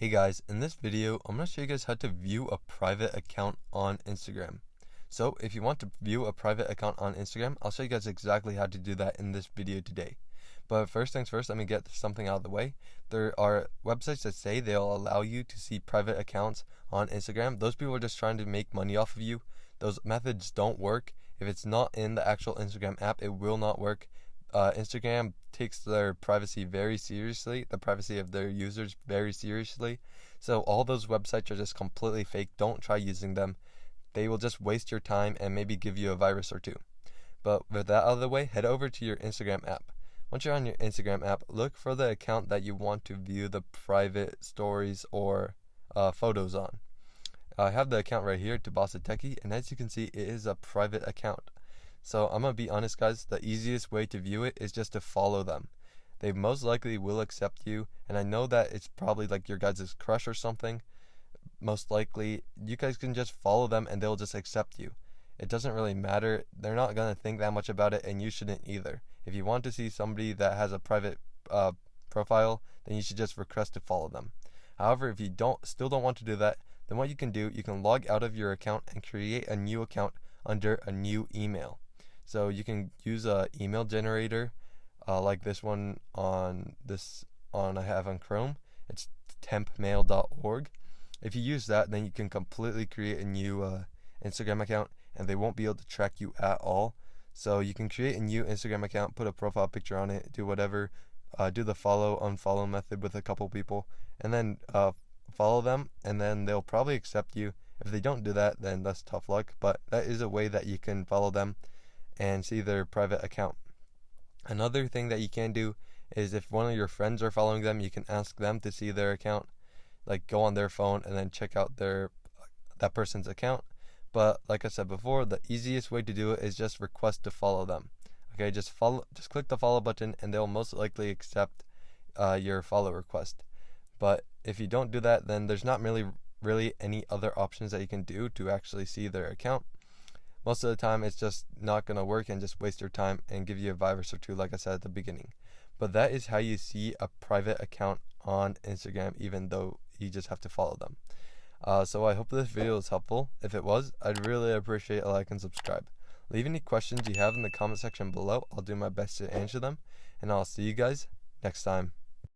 Hey guys, in this video, I'm going to show you guys how to view a private account on Instagram. So if you want to view a private account on Instagram, I'll show you guys exactly how to do that in this video today. But first things first, let me get something out of the way. There are websites that say they'll allow you to see private accounts on Instagram. Those people are just trying to make money off of you. Those methods don't work. If it's not in the actual Instagram app, it will not work. Instagram takes their privacy very seriously, the privacy of their users very seriously. So all those websites are just completely fake. Don't try using them. They will just waste your time and maybe give you a virus or two. But with that out of the way, head over to your Instagram app. Once you're on your Instagram app, look for the account that you want to view the private stories or photos on. I have the account right here, Tabasa Techie, and as you can see, it is a private account. So I'm going to be honest guys, the easiest way to view it is just to follow them. They most likely will accept you, and I know that it's probably like your guys' crush or something. Most likely, you guys can just follow them and they'll just accept you. It doesn't really matter. They're not going to think that much about it, and you shouldn't either. If you want to see somebody that has a private profile, then you should just request to follow them. However, if you still don't want to do that, then what you can do, you can log out of your account and create a new account under a new email. So you can use a email generator like this one I have on Chrome. It's tempmail.org. If you use that, then you can completely create a new Instagram account, and they won't be able to track you at all. So you can create a new Instagram account, put a profile picture on it, do whatever, do the follow unfollow method with a couple people, and then follow them, and then they'll probably accept you. If they don't do that, then that's tough luck, but that is a way that you can follow them and see their private account. Another thing that you can do is if one of your friends are following them, you can ask them to see their account, like go on their phone and then check out that person's account. But like I said before, the easiest way to do it is just request to follow them. Okay, just click the follow button and they'll most likely accept your follow request. But if you don't do that, then there's not really any other options that you can do to actually see their account. Most of the time, it's just not going to work and just waste your time and give you a virus or two, like I said at the beginning. But that is how you see a private account on Instagram, even though you just have to follow them. So I hope this video was helpful. If it was, I'd really appreciate a like and subscribe. Leave any questions you have in the comment section below. I'll do my best to answer them. And I'll see you guys next time.